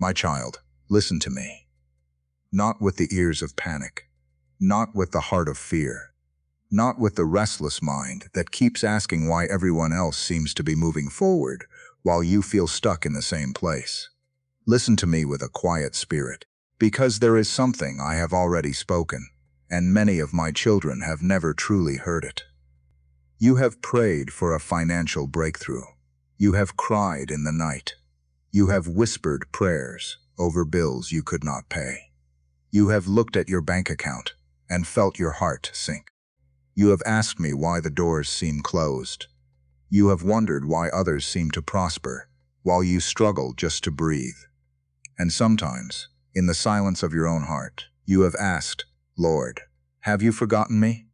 My child, listen to me. Not with the ears of panic, not with the heart of fear, not with the restless mind that keeps asking why everyone else seems to be moving forward while you feel stuck in the same place. Listen to me with a quiet spirit, because there is something I have already spoken, and many of my children have never truly heard it. You have prayed for a financial breakthrough. You have cried in the night. You have whispered prayers over bills you could not pay. You have looked at your bank account and felt your heart sink. You have asked me why the doors seem closed. You have wondered why others seem to prosper while you struggle just to breathe. And sometimes, in the silence of your own heart, you have asked, Lord, have you forgotten me?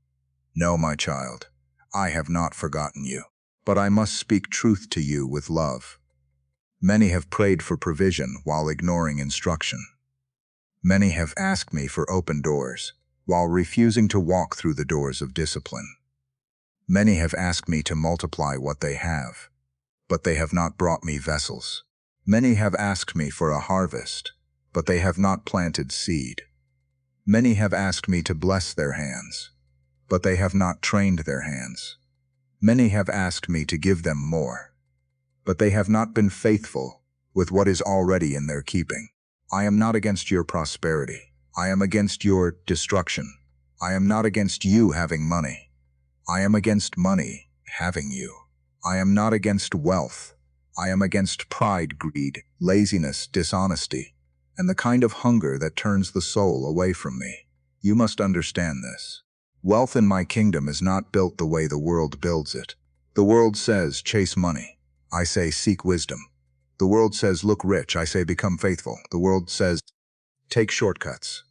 No, my child, I have not forgotten you, but I must speak truth to you with love. Many have prayed for provision while ignoring instruction. Many have asked me for open doors while refusing to walk through the doors of discipline. Many have asked me to multiply what they have, but they have not brought me vessels. Many have asked me for a harvest, but they have not planted seed. Many have asked me to bless their hands, but they have not trained their hands. Many have asked me to give them more, but they have not been faithful with what is already in their keeping. I am not against your prosperity. I am against your destruction. I am not against you having money. I am against money having you. I am not against wealth. I am against pride, greed, laziness, dishonesty, and the kind of hunger that turns the soul away from me. You must understand this. Wealth in my kingdom is not built the way the world builds it. The world says, chase money. I say, seek wisdom. The world says, look rich. I say, become faithful. The world says, take shortcuts.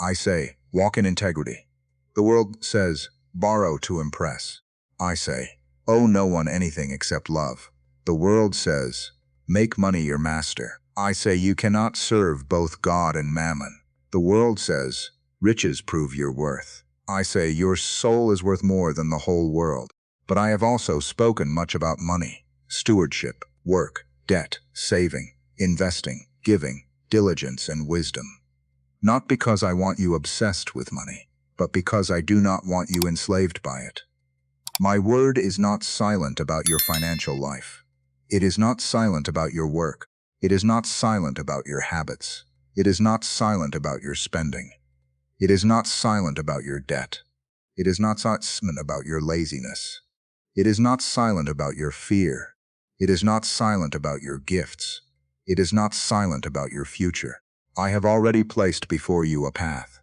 I say, walk in integrity. The world says, borrow to impress. I say, owe no one anything except love. The world says, make money your master. I say, you cannot serve both God and mammon. The world says, riches prove your worth. I say, your soul is worth more than the whole world. But I have also spoken much about money, stewardship, work, debt, saving, investing, giving, diligence, and wisdom. Not because I want you obsessed with money, but because I do not want you enslaved by it. My word is not silent about your financial life. It is not silent about your work. It is not silent about your habits. It is not silent about your spending. It is not silent about your debt. It is not silent about your laziness. It is not silent about your fear. It is not silent about your gifts. It is not silent about your future. I have already placed before you a path.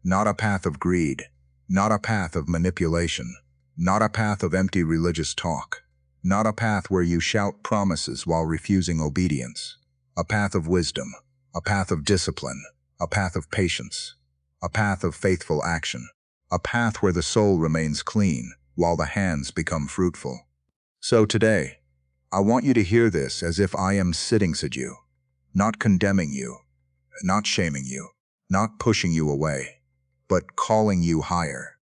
Not a path of greed. Not a path of manipulation. Not a path of empty religious talk. Not a path where you shout promises while refusing obedience. A path of wisdom. A path of discipline. A path of patience. A path of faithful action. A path where the soul remains clean while the hands become fruitful. So today, I want you to hear this as if I am sitting with you, not condemning you, not shaming you, not pushing you away, but calling you higher.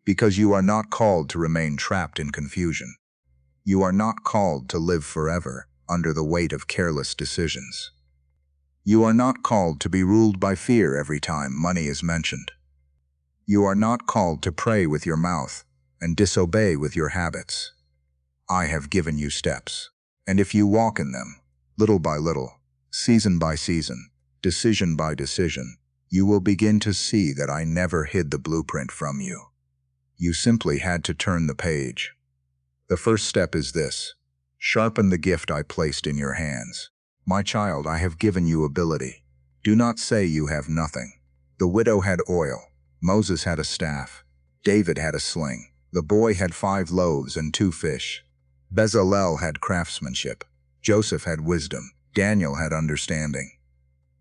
Because you are not called to remain trapped in confusion. You are not called to live forever under the weight of careless decisions. You are not called to be ruled by fear every time money is mentioned. You are not called to pray with your mouth and disobey with your habits. I have given you steps, and if you walk in them, little by little, season by season, decision by decision, you will begin to see that I never hid the blueprint from you. You simply had to turn the page. The first step is this: sharpen the gift I placed in your hands. My child, I have given you ability. Do not say you have nothing. The widow had oil. Moses had a staff. David had a sling. The boy had 5 loaves and 2 fish. Bezalel had craftsmanship. Joseph had wisdom. Daniel had understanding.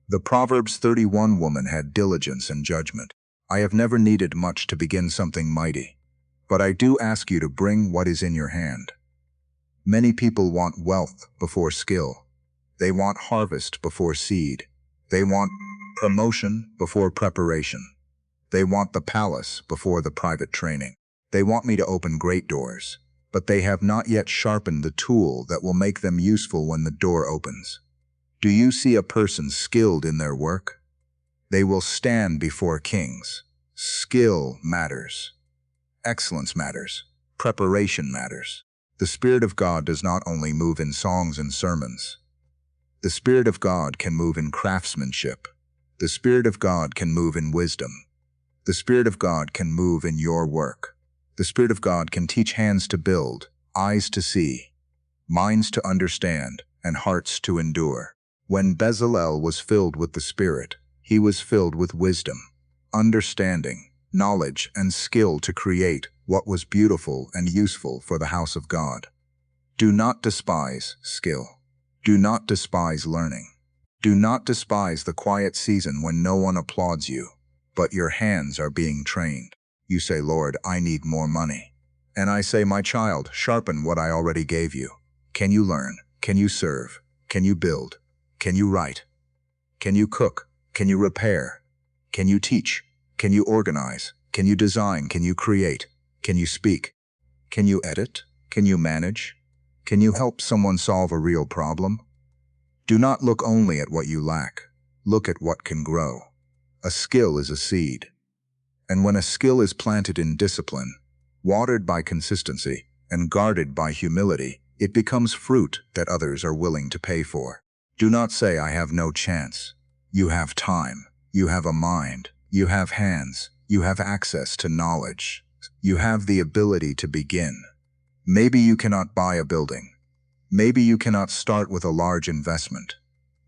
The Proverbs 31 woman had diligence and judgment. I have never needed much to begin something mighty, but I do ask you to bring what is in your hand. Many people want wealth before skill. They want harvest before seed. They want promotion before preparation. They want the palace before the private training. They want me to open great doors, but they have not yet sharpened the tool that will make them useful when the door opens. Do you see a person skilled in their work? They will stand before kings. Skill matters. Excellence matters. Preparation matters. The Spirit of God does not only move in songs and sermons. The Spirit of God can move in craftsmanship. The Spirit of God can move in wisdom. The Spirit of God can move in your work. The Spirit of God can teach hands to build, eyes to see, minds to understand, and hearts to endure. When Bezalel was filled with the Spirit, he was filled with wisdom, understanding, knowledge, and skill to create what was beautiful and useful for the house of God. Do not despise skill. Do not despise learning. Do not despise the quiet season when no one applauds you, but your hands are being trained. You say, Lord, I need more money. And I say, my child, sharpen what I already gave you. Can you learn? Can you serve? Can you build? Can you write? Can you cook? Can you repair? Can you teach? Can you organize? Can you design? Can you create? Can you speak? Can you edit? Can you manage? Can you help someone solve a real problem? Do not look only at what you lack. Look at what can grow. A skill is a seed. And when a skill is planted in discipline, watered by consistency, and guarded by humility, it becomes fruit that others are willing to pay for. Do not say, I have no chance. You have time. You have a mind. You have hands. You have access to knowledge. You have the ability to begin. Maybe you cannot buy a building. Maybe you cannot start with a large investment.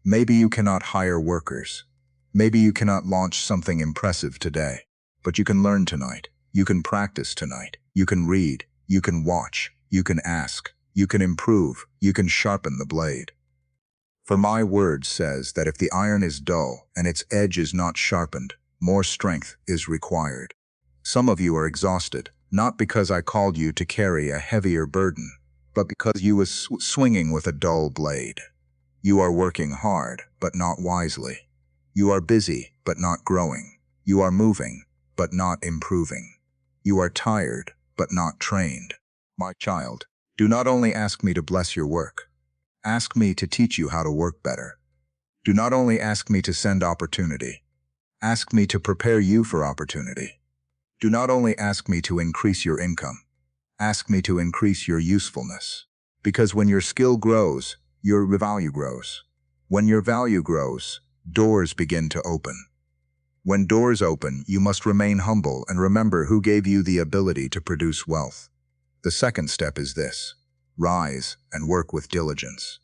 Maybe you cannot hire workers. Maybe you cannot launch something impressive today. But you can learn tonight. You can practice tonight. You can read. You can watch. You can ask. You can improve. You can sharpen the blade. For my word says that if the iron is dull and its edge is not sharpened, more strength is required. Some of you are exhausted, not because I called you to carry a heavier burden, but because you was swinging with a dull blade. You are working hard, but not wisely. You are busy, but not growing. You are moving, but not improving. You are tired, but not trained. My child, do not only ask me to bless your work. Ask me to teach you how to work better. Do not only ask me to send opportunity. Ask me to prepare you for opportunity. Do not only ask me to increase your income. Ask me to increase your usefulness. Because when your skill grows, your value grows. When your value grows, doors begin to open. When doors open, you must remain humble and remember who gave you the ability to produce wealth. The second step is this: rise and work with diligence.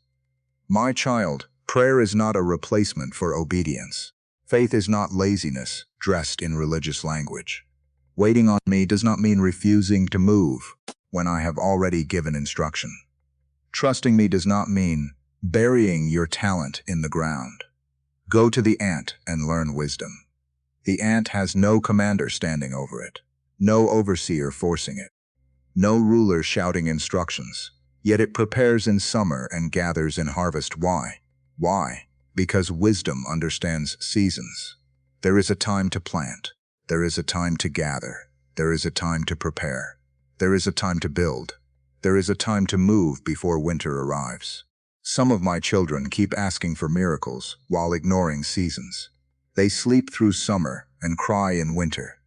My child, prayer is not a replacement for obedience. Faith is not laziness dressed in religious language. Waiting on me does not mean refusing to move when I have already given instruction. Trusting me does not mean burying your talent in the ground. Go to the ant and learn wisdom. The ant has no commander standing over it, no overseer forcing it, no ruler shouting instructions, yet it prepares in summer and gathers in harvest. Why? Why? Because wisdom understands seasons. There is a time to plant. There is a time to gather. There is a time to prepare. There is a time to build. There is a time to move before winter arrives. Some of my children keep asking for miracles while ignoring seasons. They sleep through summer and cry in winter.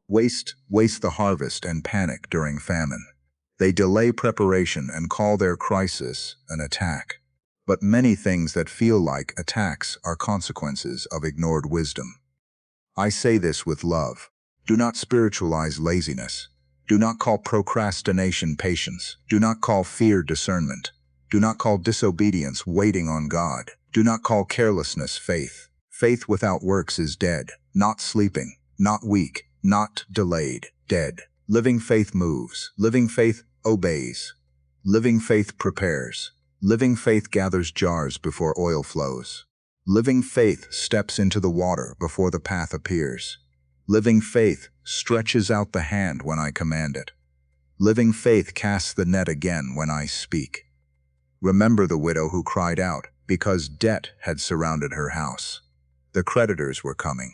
Waste the harvest and panic during famine. They delay preparation and call their crisis an attack. But many things that feel like attacks are consequences of ignored wisdom. I say this with love. Do not spiritualize laziness. Do not call procrastination patience. Do not call fear discernment. Do not call disobedience waiting on God. Do not call carelessness faith. Faith without works is dead, not sleeping, not weak, not delayed, dead. Living faith moves. Living faith obeys. Living faith prepares. Living faith gathers jars before oil flows. Living faith steps into the water before the path appears. Living faith stretches out the hand when I command it. Living faith casts the net again when I speak. Remember the widow who cried out because debt had surrounded her house. The creditors were coming.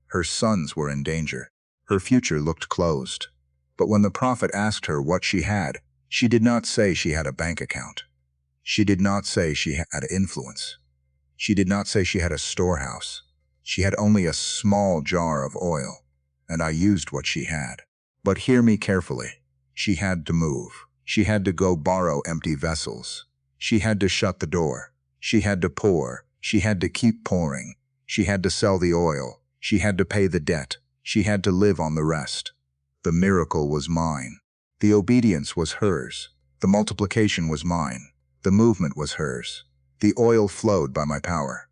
Her sons were in danger. Her future looked closed. But when the prophet asked her what she had, she did not say she had a bank account. She did not say she had influence. She did not say she had a storehouse. She had only a small jar of oil, and I used what she had. But hear me carefully. She had to move. She had to go borrow empty vessels. She had to shut the door. She had to pour. She had to keep pouring. She had to sell the oil. She had to pay the debt. She had to live on the rest. The miracle was mine. The obedience was hers. The multiplication was mine. The movement was hers. The oil flowed by my power.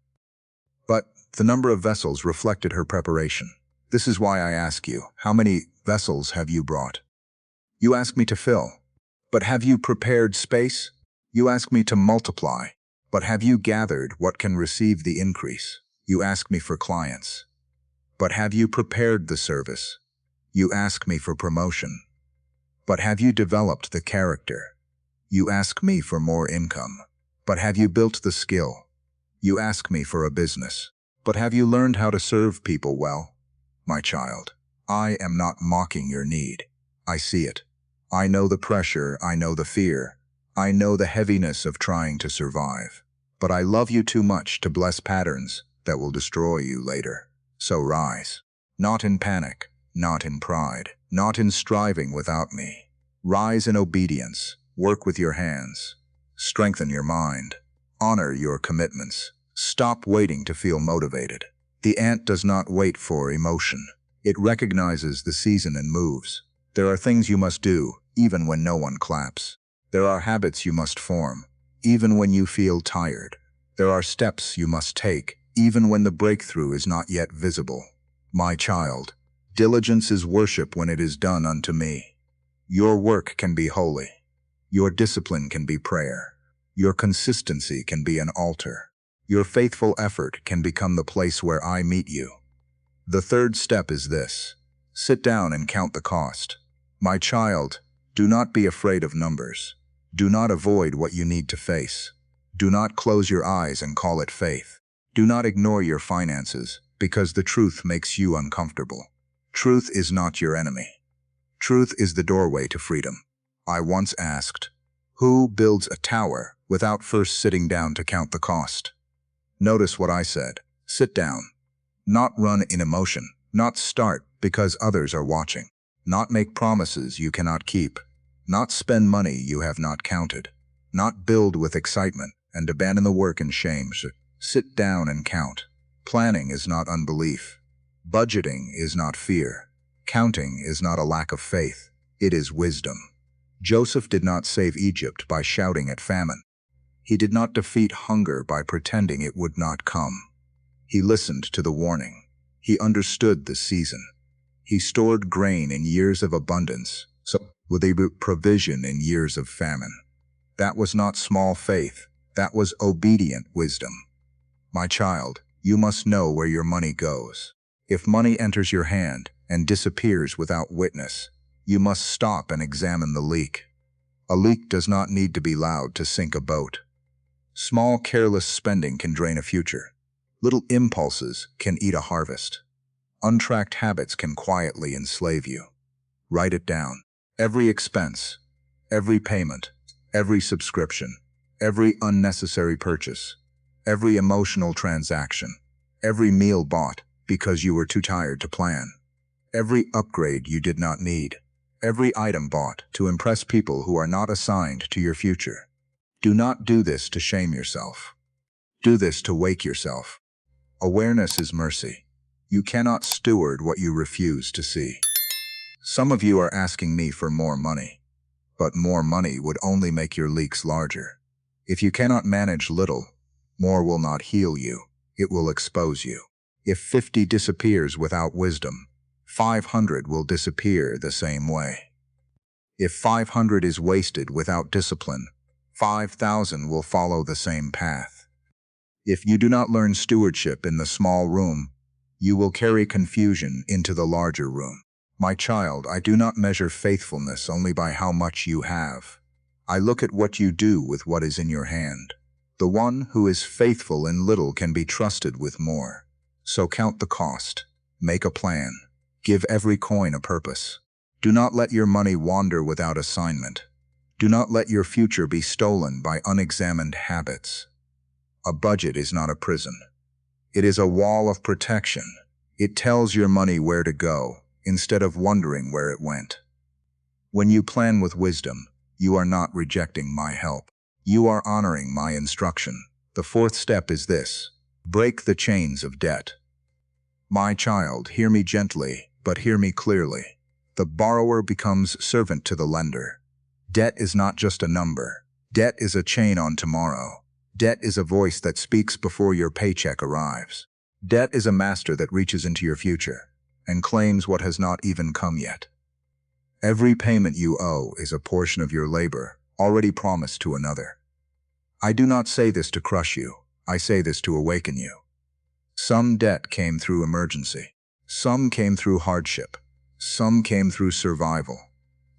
But the number of vessels reflected her preparation. This is why I ask you, how many vessels have you brought? You ask me to fill, but have you prepared space? You ask me to multiply, but have you gathered what can receive the increase? You ask me for clients, but have you prepared the service? You ask me for promotion, but have you developed the character? You ask me for more income, but have you built the skill? You ask me for a business, but have you learned how to serve people well? My child, I am not mocking your need. I see it. I know the pressure, I know the fear. I know the heaviness of trying to survive. But I love you too much to bless patterns that will destroy you later. So rise. Not in panic, not in pride, not in striving without me. Rise in obedience. Work with your hands. Strengthen your mind. Honor your commitments. Stop waiting to feel motivated. The ant does not wait for emotion. It recognizes the season and moves. There are things you must do, even when no one claps. There are habits you must form, even when you feel tired. There are steps you must take, even when the breakthrough is not yet visible. My child, diligence is worship when it is done unto me. Your work can be holy. Your discipline can be prayer. Your consistency can be an altar. Your faithful effort can become the place where I meet you. The third step is this. Sit down and count the cost. My child, do not be afraid of numbers. Do not avoid what you need to face. Do not close your eyes and call it faith. Do not ignore your finances, because the truth makes you uncomfortable. Truth is not your enemy. Truth is the doorway to freedom. I once asked, who builds a tower without first sitting down to count the cost? Notice what I said. Sit down. Not run in emotion. Not start because others are watching. Not make promises you cannot keep. Not spend money you have not counted. Not build with excitement and abandon the work in shame. Sit down and count. Planning is not unbelief. Budgeting is not fear. Counting is not a lack of faith. It is wisdom. Joseph did not save Egypt by shouting at famine. He did not defeat hunger by pretending it would not come. He listened to the warning. He understood the season. He stored grain in years of abundance, so with a provision in years of famine. That was not small faith. That was obedient wisdom. My child, you must know where your money goes. If money enters your hand and disappears without witness, you must stop and examine the leak. A leak does not need to be loud to sink a boat. Small, careless spending can drain a future. Little impulses can eat a harvest. Untracked habits can quietly enslave you. Write it down. Every expense, every payment, every subscription, every unnecessary purchase, every emotional transaction, every meal bought because you were too tired to plan, every upgrade you did not need, every item bought to impress people who are not assigned to your future. Do not do this to shame yourself. Do this to wake yourself. Awareness is mercy. You cannot steward what you refuse to see. Some of you are asking me for more money, but more money would only make your leaks larger. If you cannot manage little, more will not heal you. It will expose you. If 50 disappears without wisdom, 500 will disappear the same way. If 500 is wasted without discipline, 5,000 will follow the same path. If you do not learn stewardship in the small room, you will carry confusion into the larger room. My child, I do not measure faithfulness only by how much you have. I look at what you do with what is in your hand. The one who is faithful in little can be trusted with more. So count the cost. Make a plan. Give every coin a purpose. Do not let your money wander without assignment. Do not let your future be stolen by unexamined habits. A budget is not a prison. It is a wall of protection. It tells your money where to go, instead of wondering where it went. When you plan with wisdom, you are not rejecting my help. You are honoring my instruction. The fourth step is this: break the chains of debt. My child, hear me gently, but hear me clearly. The borrower becomes servant to the lender. Debt is not just a number. Debt is a chain on tomorrow. Debt is a voice that speaks before your paycheck arrives. Debt is a master that reaches into your future and claims what has not even come yet. Every payment you owe is a portion of your labor, already promised to another. I do not say this to crush you. I say this to awaken you. Some debt came through emergency. Some came through hardship. Some came through survival.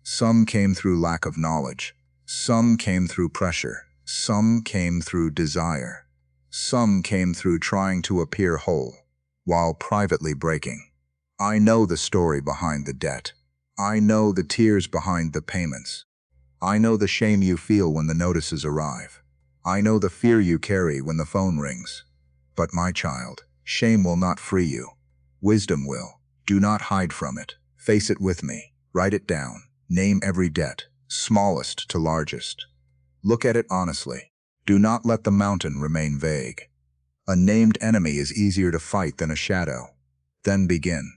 Some came through lack of knowledge. Some came through pressure. Some came through desire. Some came through trying to appear whole, while privately breaking. I know the story behind the debt. I know the tears behind the payments. I know the shame you feel when the notices arrive. I know the fear you carry when the phone rings. But my child, shame will not free you. Wisdom will. Do not hide from it. Face it with me. Write it down. Name every debt, smallest to largest. Look at it honestly. Do not let the mountain remain vague. A named enemy is easier to fight than a shadow. Then begin.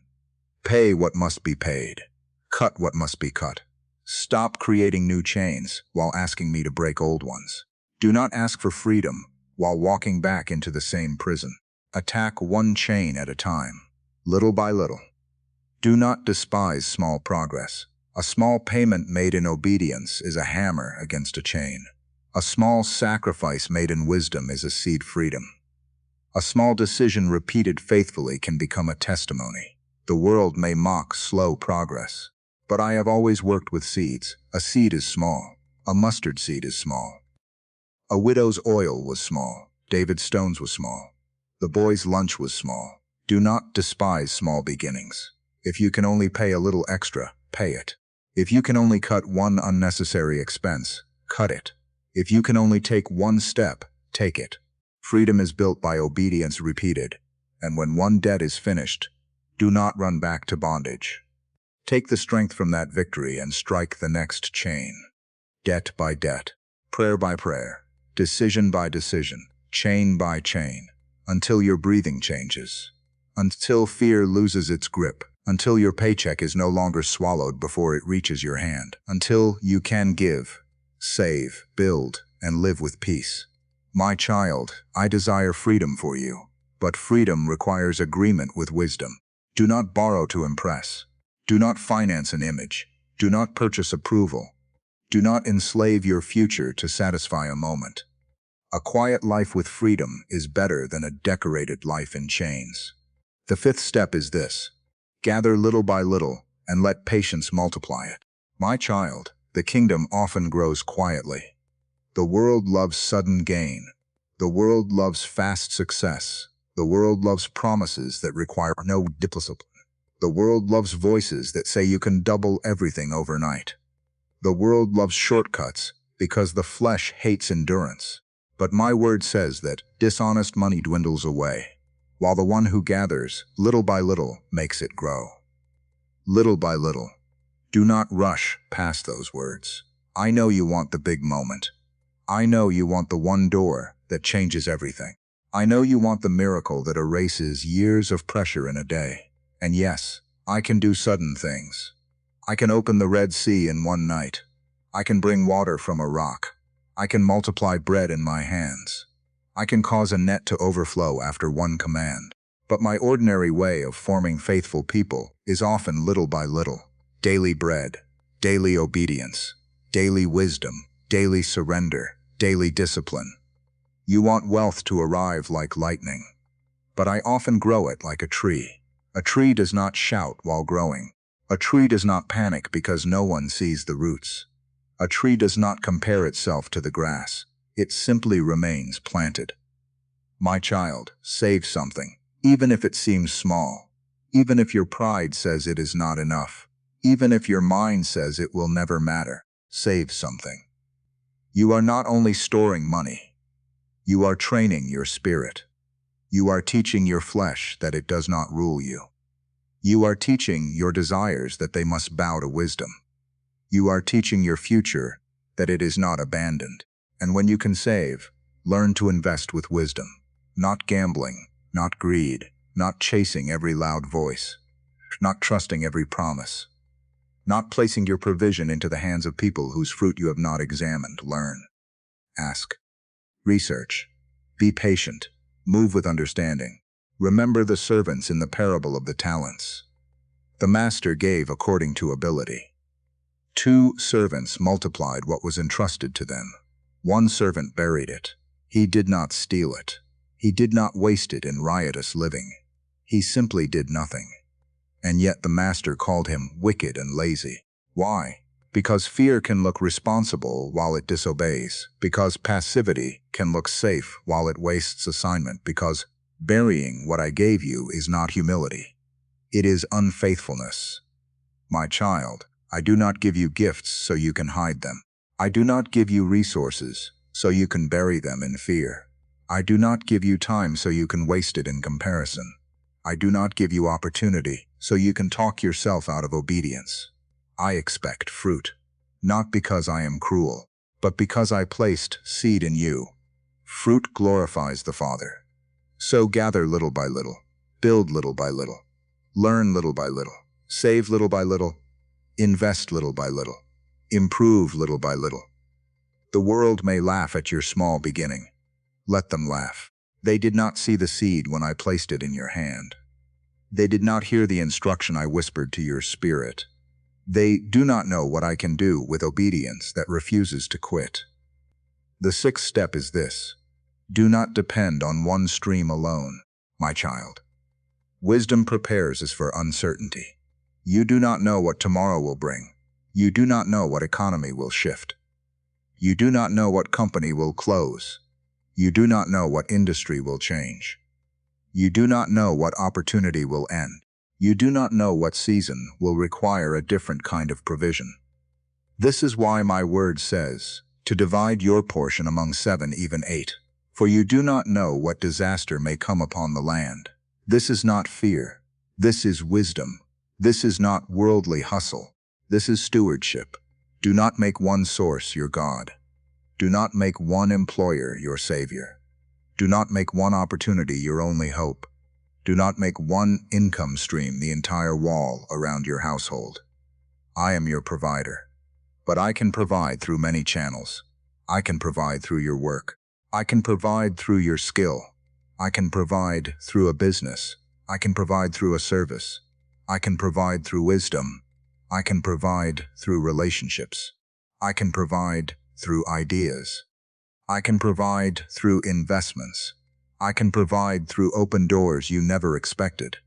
Pay what must be paid. Cut what must be cut. Stop creating new chains while asking me to break old ones. Do not ask for freedom while walking back into the same prison. Attack one chain at a time, little by little. Do not despise small progress. A small payment made in obedience is a hammer against a chain. A small sacrifice made in wisdom is a seed freedom. A small decision repeated faithfully can become a testimony. The world may mock slow progress, but I have always worked with seeds. A seed is small. A mustard seed is small. A widow's oil was small. David's stones was small. The boy's lunch was small. Do not despise small beginnings. If you can only pay a little extra, pay it. If you can only cut one unnecessary expense, cut it. If you can only take one step, take it. Freedom is built by obedience repeated, and when one debt is finished, do not run back to bondage. Take the strength from that victory and strike the next chain. Debt by debt, prayer by prayer, decision by decision, chain by chain, until your breathing changes, until fear loses its grip, until your paycheck is no longer swallowed before it reaches your hand, until you can give, save, build, and live with peace. My child, I desire freedom for you, but freedom requires agreement with wisdom. Do not borrow to impress. Do not finance an image. Do not purchase approval. Do not enslave your future to satisfy a moment. A quiet life with freedom is better than a decorated life in chains. The fifth step is this: gather little by little and let patience multiply it. My child, the kingdom often grows quietly. The world loves sudden gain. The world loves fast success. The world loves promises that require no discipline. The world loves voices that say you can double everything overnight. The world loves shortcuts because the flesh hates endurance. But my word says that dishonest money dwindles away, while the one who gathers, little by little, makes it grow. Little by little. Do not rush past those words. I know you want the big moment. I know you want the one door that changes everything. I know you want the miracle that erases years of pressure in a day. And yes, I can do sudden things. I can open the Red Sea in one night. I can bring water from a rock. I can multiply bread in my hands. I can cause a net to overflow after one command. But my ordinary way of forming faithful people is often little by little. Daily bread, daily obedience, daily wisdom, daily surrender, daily discipline. You want wealth to arrive like lightning, but I often grow it like a tree. A tree does not shout while growing. A tree does not panic because no one sees the roots. A tree does not compare itself to the grass. It simply remains planted. My child, save something, even if it seems small. Even if your pride says it is not enough. Even if your mind says it will never matter. Save something. You are not only storing money. You are training your spirit. You are teaching your flesh that it does not rule you. You are teaching your desires that they must bow to wisdom. You are teaching your future that it is not abandoned. And when you can save, learn to invest with wisdom, not gambling, not greed, not chasing every loud voice, not trusting every promise, not placing your provision into the hands of people whose fruit you have not examined. Learn. Ask. Research. Be patient. Move with understanding. Remember the servants in the parable of the talents. The master gave according to ability. 2 servants multiplied what was entrusted to them. 1 servant buried it. He did not steal it. He did not waste it in riotous living. He simply did nothing. And yet the master called him wicked and lazy. Why? Because fear can look responsible while it disobeys. Because passivity can look safe while it wastes assignment. Because burying what I gave you is not humility. It is unfaithfulness. My child, I do not give you gifts so you can hide them. I do not give you resources so you can bury them in fear. I do not give you time so you can waste it in comparison. I do not give you opportunity so you can talk yourself out of obedience. I expect fruit, not because I am cruel, but because I placed seed in you. Fruit glorifies the Father. So gather little by little, build little by little, learn little by little, save little by little, invest little by little, improve little by little. The world may laugh at your small beginning. Let them laugh. They did not see the seed when I placed it in your hand. They did not hear the instruction I whispered to your spirit. They do not know what I can do with obedience that refuses to quit. The 6th step is this. Do not depend on one stream alone, my child. Wisdom prepares us for uncertainty. You do not know what tomorrow will bring. You do not know what economy will shift. You do not know what company will close. You do not know what industry will change. You do not know what opportunity will end. You do not know what season will require a different kind of provision. This is why my word says, to divide your portion among 7, even 8. For you do not know what disaster may come upon the land. This is not fear. This is wisdom. This is not worldly hustle. This is stewardship. Do not make one source your God. Do not make one employer your savior. Do not make one opportunity your only hope. Do not make one income stream the entire wall around your household. I am your provider, but I can provide through many channels. I can provide through your work. I can provide through your skill. I can provide through a business. I can provide through a service. I can provide through wisdom. I can provide through relationships. I can provide through ideas. I can provide through investments. I can provide through open doors you never expected.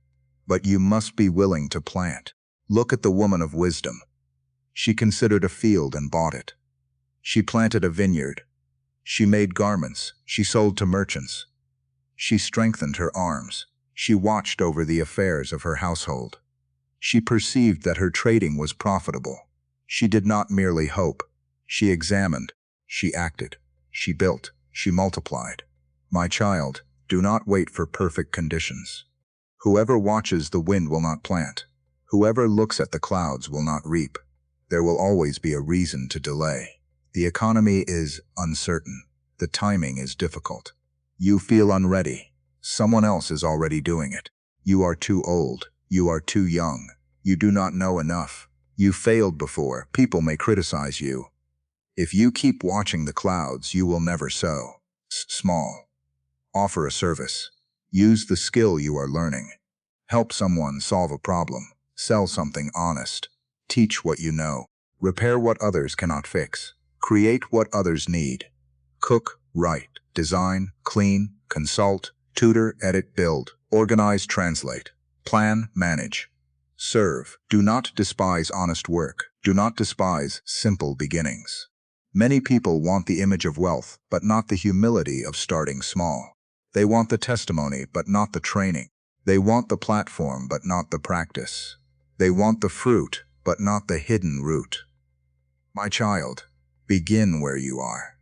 But you must be willing to plant. Look at the woman of wisdom. She considered a field and bought it. She planted a vineyard. She made garments. She sold to merchants. She strengthened her arms. She watched over the affairs of her household. She perceived that her trading was profitable. She did not merely hope. She examined. She acted. She built. She multiplied. My child, do not wait for perfect conditions. Whoever watches the wind will not plant. Whoever looks at the clouds will not reap. There will always be a reason to delay. The economy is uncertain. The timing is difficult. You feel unready. Someone else is already doing it. You are too old. You are too young. You do not know enough. You failed before. People may criticize you. If you keep watching the clouds, you will never sow. Small. Offer a service. Use the skill you are learning. Help someone solve a problem. Sell something honest. Teach what you know. Repair what others cannot fix. Create what others need. Cook, write, design, clean, consult, tutor, edit, build, organize, translate, plan, manage. Serve. Do not despise honest work. Do not despise simple beginnings. Many people want the image of wealth, but not the humility of starting small. They want the testimony, but not the training. They want the platform, but not the practice. They want the fruit, but not the hidden root. My child, begin where you are.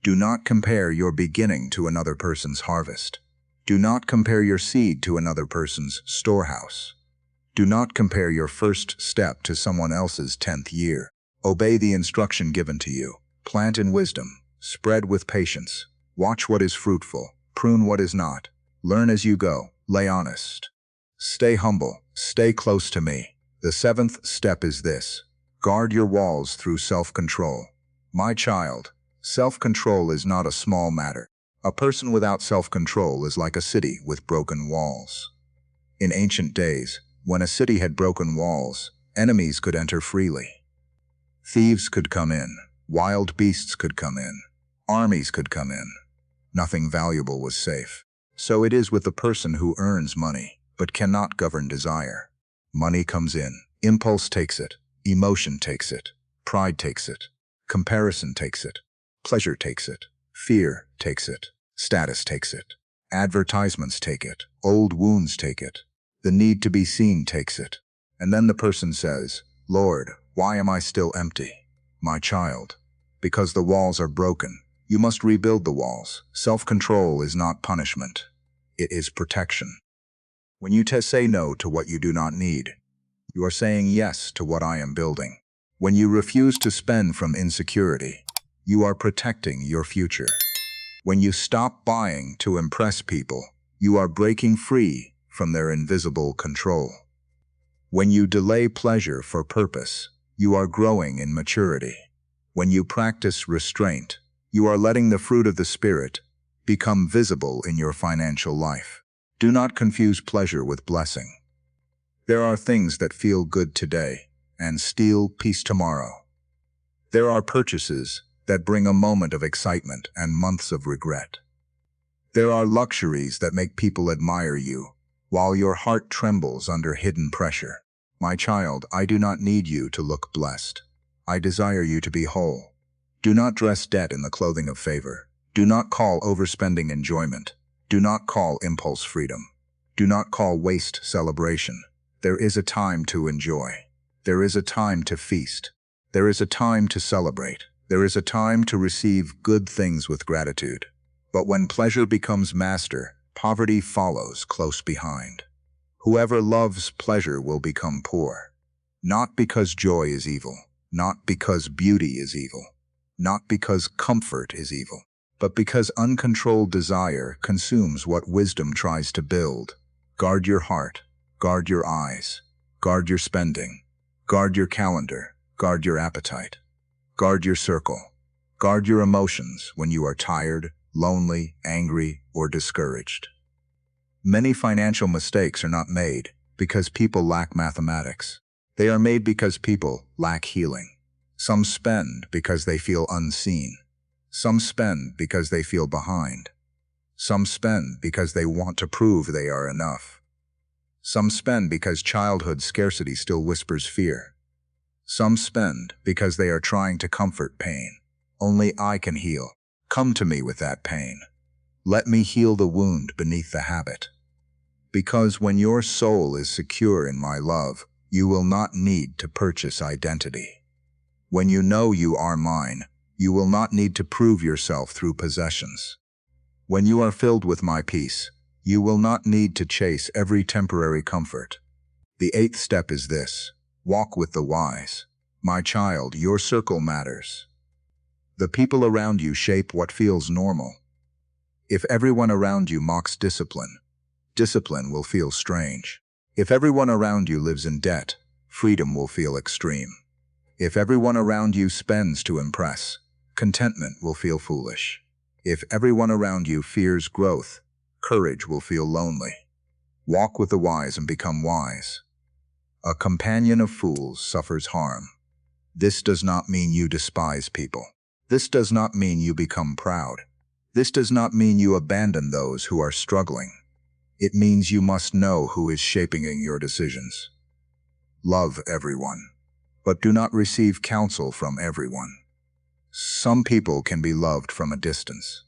Do not compare your beginning to another person's harvest. Do not compare your seed to another person's storehouse. Do not compare your first step to someone else's 10th year. Obey the instruction given to you. Plant in wisdom. Spread with patience. Watch what is fruitful. Prune what is not. Learn as you go. Lay honest. Stay humble. Stay close to me. The 7th step is this. Guard your walls through self-control. My child, self-control is not a small matter. A person without self-control is like a city with broken walls. In ancient days, when a city had broken walls, enemies could enter freely. Thieves could come in. Wild beasts could come in. Armies could come in. Nothing valuable was safe. So it is with the person who earns money, but cannot govern desire. Money comes in. Impulse takes it. Emotion takes it. Pride takes it. Comparison takes it. Pleasure takes it. Fear takes it. Status takes it. Advertisements take it. Old wounds take it. The need to be seen takes it. And then the person says, Lord, why am I still empty? My child, because the walls are broken. You must rebuild the walls. Self-control is not punishment. It is protection. When you say no to what you do not need, you are saying yes to what I am building. When you refuse to spend from insecurity, you are protecting your future. When you stop buying to impress people, you are breaking free from their invisible control. When you delay pleasure for purpose, you are growing in maturity. When you practice restraint, you are letting the fruit of the Spirit become visible in your financial life. Do not confuse pleasure with blessing. There are things that feel good today and steal peace tomorrow. There are purchases that bring a moment of excitement and months of regret. There are luxuries that make people admire you, while your heart trembles under hidden pressure. My child, I do not need you to look blessed. I desire you to be whole. Do not dress debt in the clothing of favor. Do not call overspending enjoyment. Do not call impulse freedom. Do not call waste celebration. There is a time to enjoy. There is a time to feast. There is a time to celebrate. There is a time to receive good things with gratitude. But when pleasure becomes master, poverty follows close behind. Whoever loves pleasure will become poor. Not because joy is evil, not because beauty is evil, not because comfort is evil, but because uncontrolled desire consumes what wisdom tries to build. Guard your heart, guard your eyes, guard your spending, guard your calendar, guard your appetite, guard your circle, guard your emotions when you are tired, lonely, angry, or discouraged. Many financial mistakes are not made because people lack mathematics. They are made because people lack healing. Some spend because they feel unseen. Some spend because they feel behind. Some spend because they want to prove they are enough. Some spend because childhood scarcity still whispers fear. Some spend because they are trying to comfort pain. Only I can heal. Come to me with that pain. Let me heal the wound beneath the habit. Because when your soul is secure in my love, you will not need to purchase identity. When you know you are mine, you will not need to prove yourself through possessions. When you are filled with my peace, you will not need to chase every temporary comfort. The 8th step is this: walk with the wise. My child, your circle matters. The people around you shape what feels normal. If everyone around you mocks discipline, discipline will feel strange. If everyone around you lives in debt, freedom will feel extreme. If everyone around you spends to impress, contentment will feel foolish. If everyone around you fears growth, courage will feel lonely. Walk with the wise and become wise. A companion of fools suffers harm. This does not mean you despise people. This does not mean you become proud. This does not mean you abandon those who are struggling. It means you must know who is shaping your decisions. Love everyone, but do not receive counsel from everyone. Some people can be loved from a distance.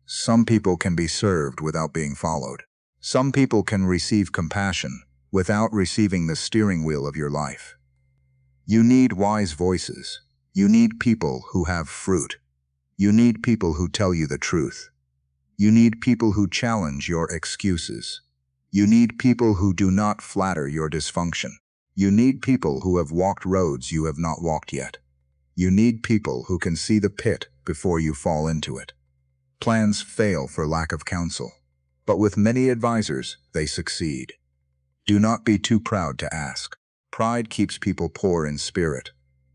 Some people can be served without being followed. Some people can receive compassion without receiving the steering wheel of your life. You need wise voices. You need people who have fruit. You need people who tell you the truth. You need people who challenge your excuses. You need people who do not flatter your dysfunction. You need people who have walked roads you have not walked yet. You need people who can see the pit before you fall into it. Plans fail for lack of counsel, but with many advisors, they succeed. Do not be too proud to ask. Pride keeps people poor in spirit,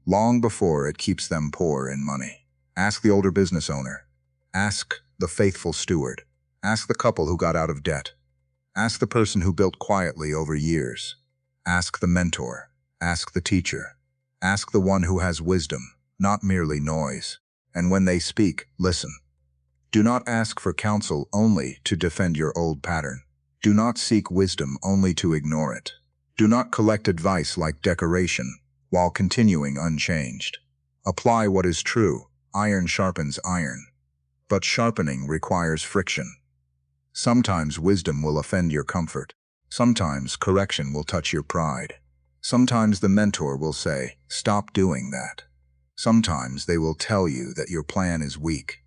long before it keeps them poor in money. Ask the older business owner. Ask the faithful steward. Ask the couple who got out of debt. Ask the person who built quietly over years. Ask the mentor. Ask the teacher. Ask the one who has wisdom, not merely noise. And when they speak, listen. Do not ask for counsel only to defend your old pattern. Do not seek wisdom only to ignore it. Do not collect advice like decoration while continuing unchanged. Apply what is true. Iron sharpens iron. But sharpening requires friction. Sometimes wisdom will offend your comfort. Sometimes correction will touch your pride. Sometimes the mentor will say, "Stop doing that." Sometimes they will tell you that your plan is weak.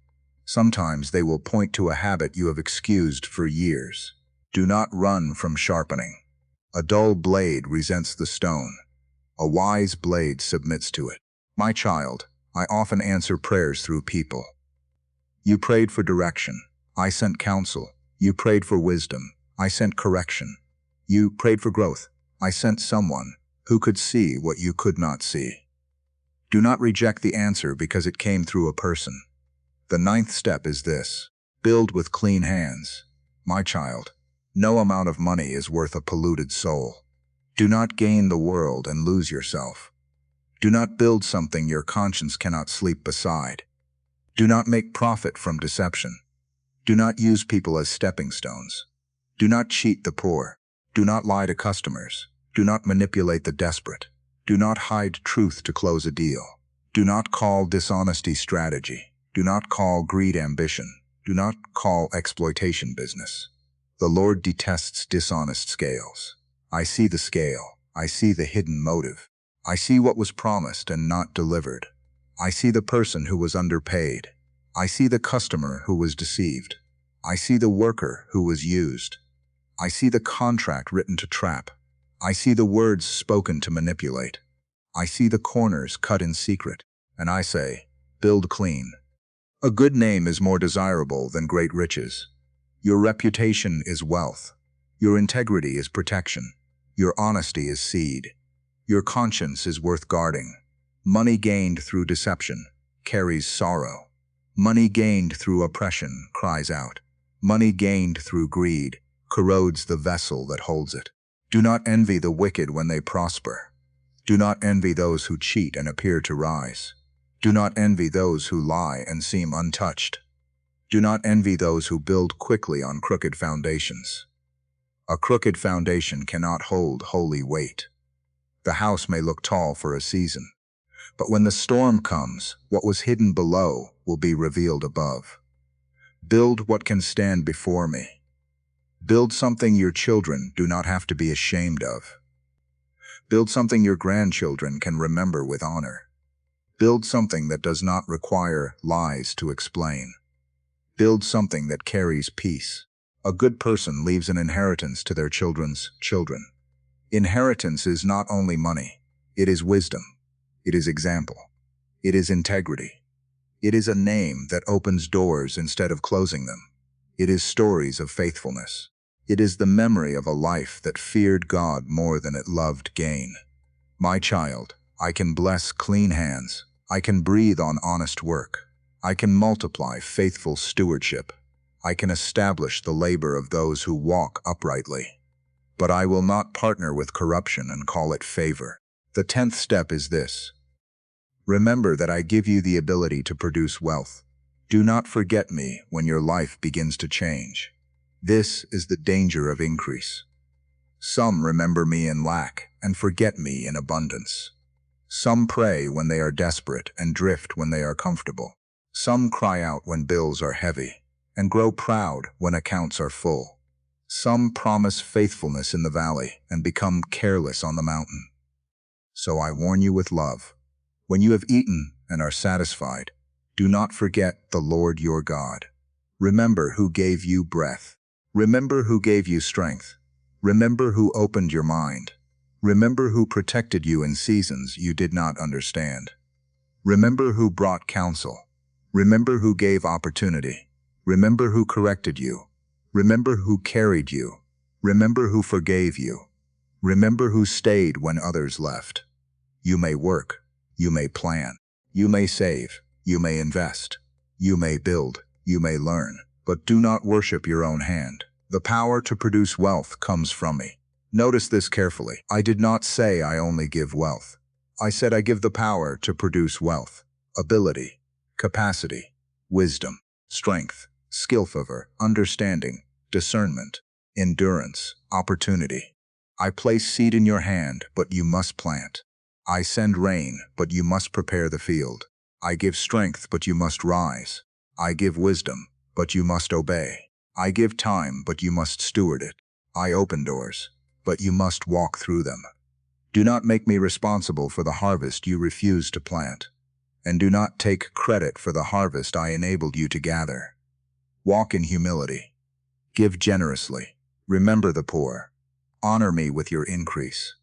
Sometimes they will point to a habit you have excused for years. Do not run from sharpening. A dull blade resents the stone. A wise blade submits to it. My child, I often answer prayers through people. You prayed for direction. I sent counsel. You prayed for wisdom. I sent correction. You prayed for growth. I sent someone who could see what you could not see. Do not reject the answer because it came through a person. The 9th step is this: build with clean hands. My child, no amount of money is worth a polluted soul. Do not gain the world and lose yourself. Do not build something your conscience cannot sleep beside. Do not make profit from deception. Do not use people as stepping stones. Do not cheat the poor. Do not lie to customers. Do not manipulate the desperate. Do not hide truth to close a deal. Do not call dishonesty strategy. Do not call greed ambition. Do not call exploitation business. The Lord detests dishonest scales. I see the scale. I see the hidden motive. I see what was promised and not delivered. I see the person who was underpaid. I see the customer who was deceived. I see the worker who was used. I see the contract written to trap. I see the words spoken to manipulate. I see the corners cut in secret. And I say, build clean. A good name is more desirable than great riches. Your reputation is wealth. Your integrity is protection. Your honesty is seed. Your conscience is worth guarding. Money gained through deception carries sorrow. Money gained through oppression cries out. Money gained through greed corrodes the vessel that holds it. Do not envy the wicked when they prosper. Do not envy those who cheat and appear to rise. Do not envy those who lie and seem untouched. Do not envy those who build quickly on crooked foundations. A crooked foundation cannot hold holy weight. The house may look tall for a season, but when the storm comes, what was hidden below will be revealed above. Build what can stand before me. Build something your children do not have to be ashamed of. Build something your grandchildren can remember with honor. Build something that does not require lies to explain. Build something that carries peace. A good person leaves an inheritance to their children's children. Inheritance is not only money. It is wisdom. It is example. It is integrity. It is a name that opens doors instead of closing them. It is stories of faithfulness. It is the memory of a life that feared God more than it loved gain. My child, I can bless clean hands. I can breathe on honest work. I can multiply faithful stewardship. I can establish the labor of those who walk uprightly. But I will not partner with corruption and call it favor. The 10th step is this: remember that I give you the ability to produce wealth. Do not forget me when your life begins to change. This is the danger of increase. Some remember me in lack and forget me in abundance. Some pray when they are desperate and drift when they are comfortable. Some cry out when bills are heavy and grow proud when accounts are full. Some promise faithfulness in the valley and become careless on the mountain. So I warn you with love. When you have eaten and are satisfied, Do not forget the Lord your God. Remember who gave you breath. Remember who gave you strength. Remember who opened your mind. Remember who protected you in seasons you did not understand. Remember who brought counsel. Remember who gave opportunity. Remember who corrected you. Remember who carried you. Remember who forgave you. Remember who stayed when others left. You may work. You may plan. You may save. You may invest. You may build. You may learn. But do not worship your own hand. The power to produce wealth comes from me. Notice this carefully. I did not say I only give wealth. I said I give the power to produce wealth, ability, capacity, wisdom, strength, skill, favor, understanding, discernment, endurance, opportunity. I place seed in your hand, but you must plant. I send rain, but you must prepare the field. I give strength, but you must rise. I give wisdom, but you must obey. I give time, but you must steward it. I open doors, but you must walk through them. Do not make me responsible for the harvest you refuse to plant, and do not take credit for the harvest I enabled you to gather. Walk in humility. Give generously. Remember the poor. Honor me with your increase.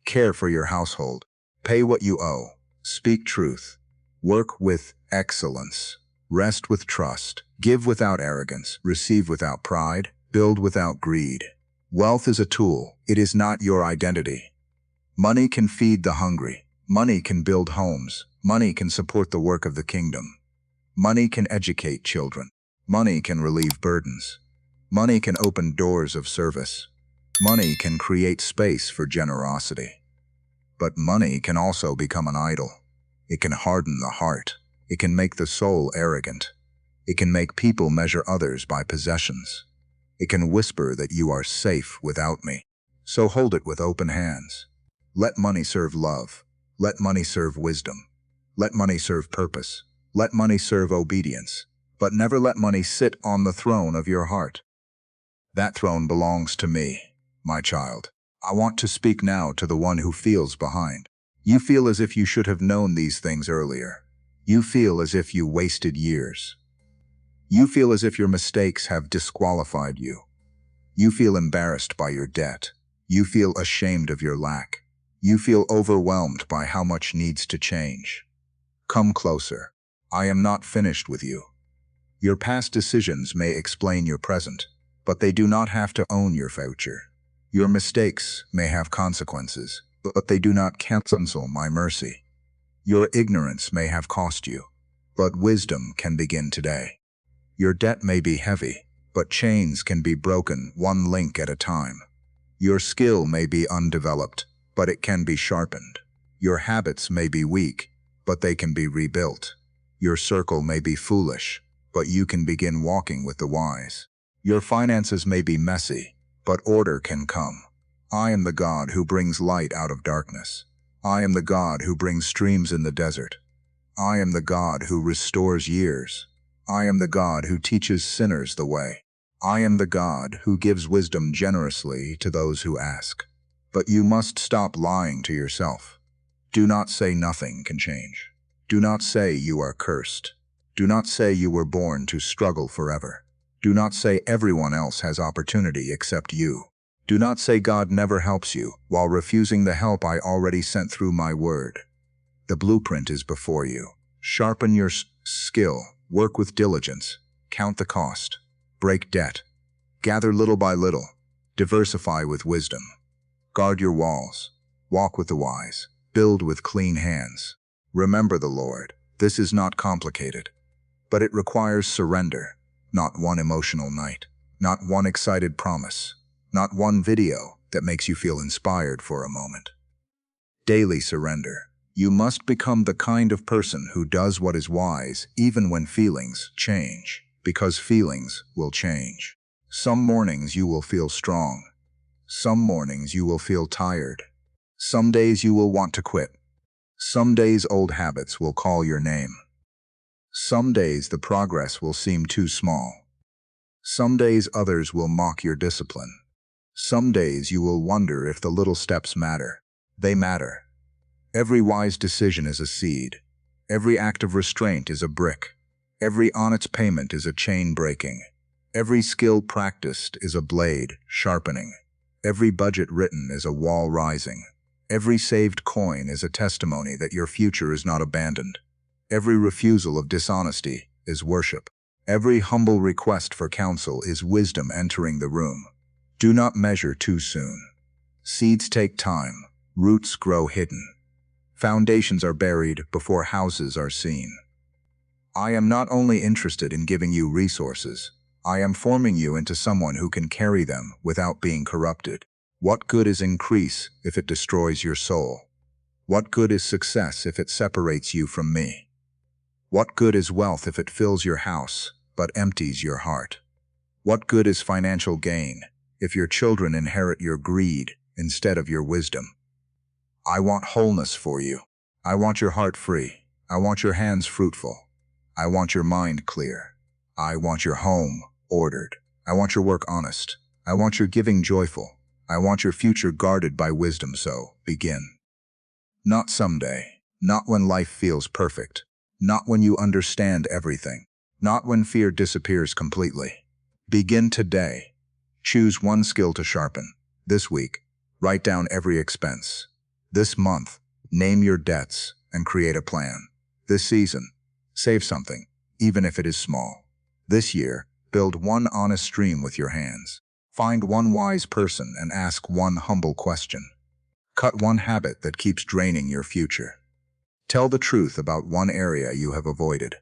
Care for your household. Pay what you owe. Speak truth. Work with excellence. Rest with trust. Give without arrogance. Receive without pride. Build without greed. Wealth is a tool. It is not your identity. Money can feed the hungry. Money can build homes. Money can support the work of the kingdom. Money can educate children. Money can relieve burdens. Money can open doors of service. Money can create space for generosity. But money can also become an idol. It can harden the heart. It can make the soul arrogant. It can make people measure others by possessions. It can whisper that you are safe without me. So hold it with open hands. Let money serve love. Let money serve wisdom. Let money serve purpose. Let money serve obedience. But never let money sit on the throne of your heart. That throne belongs to me, my child. I want to speak now to the one who feels behind. You feel as if you should have known these things earlier. You feel as if you wasted years. You feel as if your mistakes have disqualified you. You feel embarrassed by your debt. You feel ashamed of your lack. You feel overwhelmed by how much needs to change. Come closer. I am not finished with you. Your past decisions may explain your present, but they do not have to own your future. Your mistakes may have consequences, but they do not cancel my mercy. Your ignorance may have cost you, but wisdom can begin today. Your debt may be heavy, but chains can be broken one link at a time. Your skill may be undeveloped, but it can be sharpened. Your habits may be weak, but they can be rebuilt. Your circle may be foolish, but you can begin walking with the wise. Your finances may be messy, but order can come. I am the God who brings light out of darkness. I am the God who brings streams in the desert. I am the God who restores years. I am the God who teaches sinners the way. I am the God who gives wisdom generously to those who ask. But you must stop lying to yourself. Do not say nothing can change. Do not say you are cursed. Do not say you were born to struggle forever. Do not say everyone else has opportunity except you. Do not say God never helps you while refusing the help I already sent through my word. The blueprint is before you. Sharpen your skill, work with diligence, count the cost, break debt, gather little by little, diversify with wisdom. Guard your walls, walk with the wise, build with clean hands. Remember the Lord. This is not complicated, but it requires surrender. Not one emotional night, not one excited promise, not one video that makes you feel inspired for a moment. Daily surrender. You must become the kind of person who does what is wise even when feelings change, because feelings will change. Some mornings you will feel strong. Some mornings you will feel tired. Some days you will want to quit. Some days old habits will call your name. Some days the progress will seem too small. Some days others will mock your discipline. Some days you will wonder if the little steps matter. They matter. Every wise decision is a seed. Every act of restraint is a brick. Every honest payment is a chain breaking. Every skill practiced is a blade sharpening. Every budget written is a wall rising. Every saved coin is a testimony that your future is not abandoned. Every refusal of dishonesty is worship. Every humble request for counsel is wisdom entering the room. Do not measure too soon. Seeds take time. Roots grow hidden. Foundations are buried before houses are seen. I am not only interested in giving you resources, I am forming you into someone who can carry them without being corrupted. What good is increase if it destroys your soul? What good is success if it separates you from me? What good is wealth if it fills your house but empties your heart? What good is financial gain if your children inherit your greed instead of your wisdom? I want wholeness for you. I want your heart free. I want your hands fruitful. I want your mind clear. I want your home ordered. I want your work honest. I want your giving joyful. I want your future guarded by wisdom, so begin. Not someday. Not when life feels perfect. Not when you understand everything. Not when fear disappears completely. Begin today. Choose one skill to sharpen. This week, write down every expense. This month, name your debts and create a plan. This season, save something, even if it is small. This year, build one honest stream with your hands. Find one wise person and ask one humble question. Cut one habit that keeps draining your future. Tell the truth about one area you have avoided.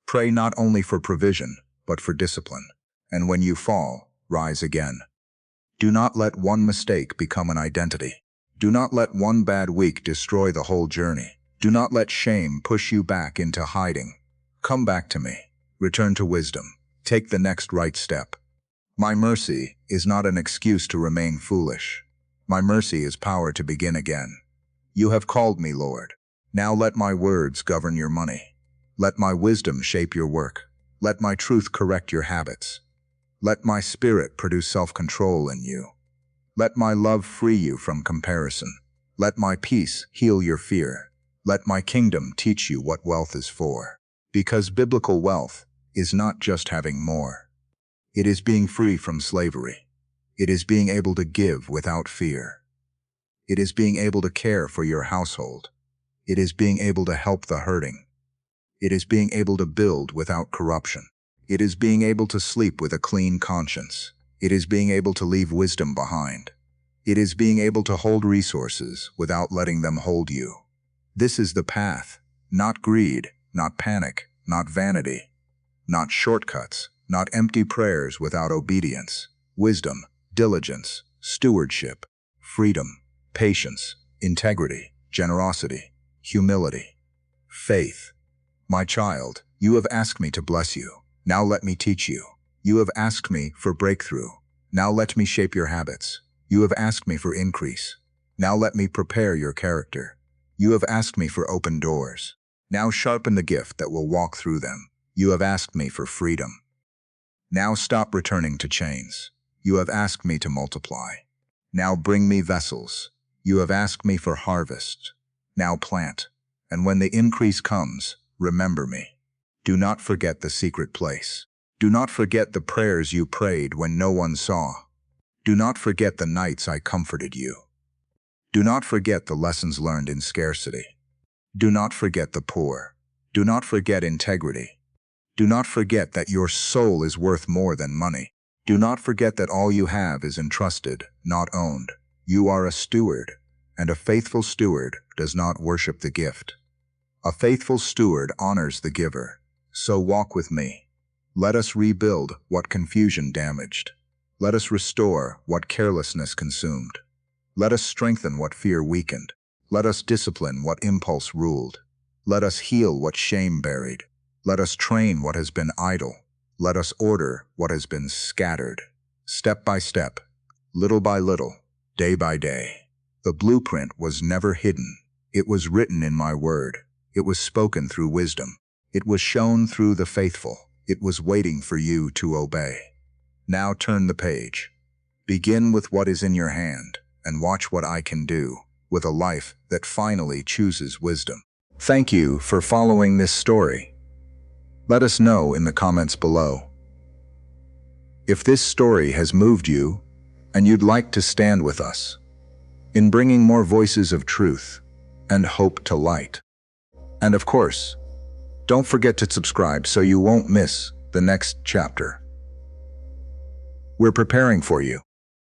Pray not only for provision, but for discipline. And when you fall, rise again. Do not let one mistake become an identity. Do not let one bad week destroy the whole journey. Do not let shame push you back into hiding. Come back to me. Return to wisdom. Take the next right step. My mercy is not an excuse to remain foolish. My mercy is power to begin again. You have called me, Lord. Now let my words govern your money. Let my wisdom shape your work. Let my truth correct your habits. Let my spirit produce self-control in you. Let my love free you from comparison. Let my peace heal your fear. Let my kingdom teach you what wealth is for. Because biblical wealth is not just having more. It is being free from slavery. It is being able to give without fear. It is being able to care for your household. It is being able to help the hurting. It is being able to build without corruption. It is being able to sleep with a clean conscience. It is being able to leave wisdom behind. It is being able to hold resources without letting them hold you. This is the path, not greed, not panic, not vanity, not shortcuts, not empty prayers without obedience. Wisdom, diligence, stewardship, freedom, patience, integrity, generosity, humility, faith. My child, you have asked me to bless you. Now let me teach you. You have asked me for breakthrough. Now let me shape your habits. You have asked me for increase. Now let me prepare your character. You have asked me for open doors. Now sharpen the gift that will walk through them. You have asked me for freedom. Now stop returning to chains. You have asked me to multiply. Now bring me vessels. You have asked me for harvest. Now plant. And when the increase comes, remember me. Do not forget the secret place. Do not forget the prayers you prayed when no one saw. Do not forget the nights I comforted you. Do not forget the lessons learned in scarcity. Do not forget the poor. Do not forget integrity. Do not forget that your soul is worth more than money. Do not forget that all you have is entrusted, not owned. You are a steward, and a faithful steward does not worship the gift. A faithful steward honors the giver. So walk with me. Let us rebuild what confusion damaged. Let us restore what carelessness consumed. Let us strengthen what fear weakened. Let us discipline what impulse ruled. Let us heal what shame buried. Let us train what has been idle. Let us order what has been scattered. Step by step, little by little, day by day. The blueprint was never hidden. It was written in my word. It was spoken through wisdom. It was shown through the faithful. It was waiting for you to obey. Now turn the page. Begin with what is in your hand, and watch what I can do with a life that finally chooses wisdom. Thank you for following this story. Let us know in the comments below. If this story has moved you and you'd like to stand with us in bringing more voices of truth and hope to light. And of course, don't forget to subscribe so you won't miss the next chapter. We're preparing for you.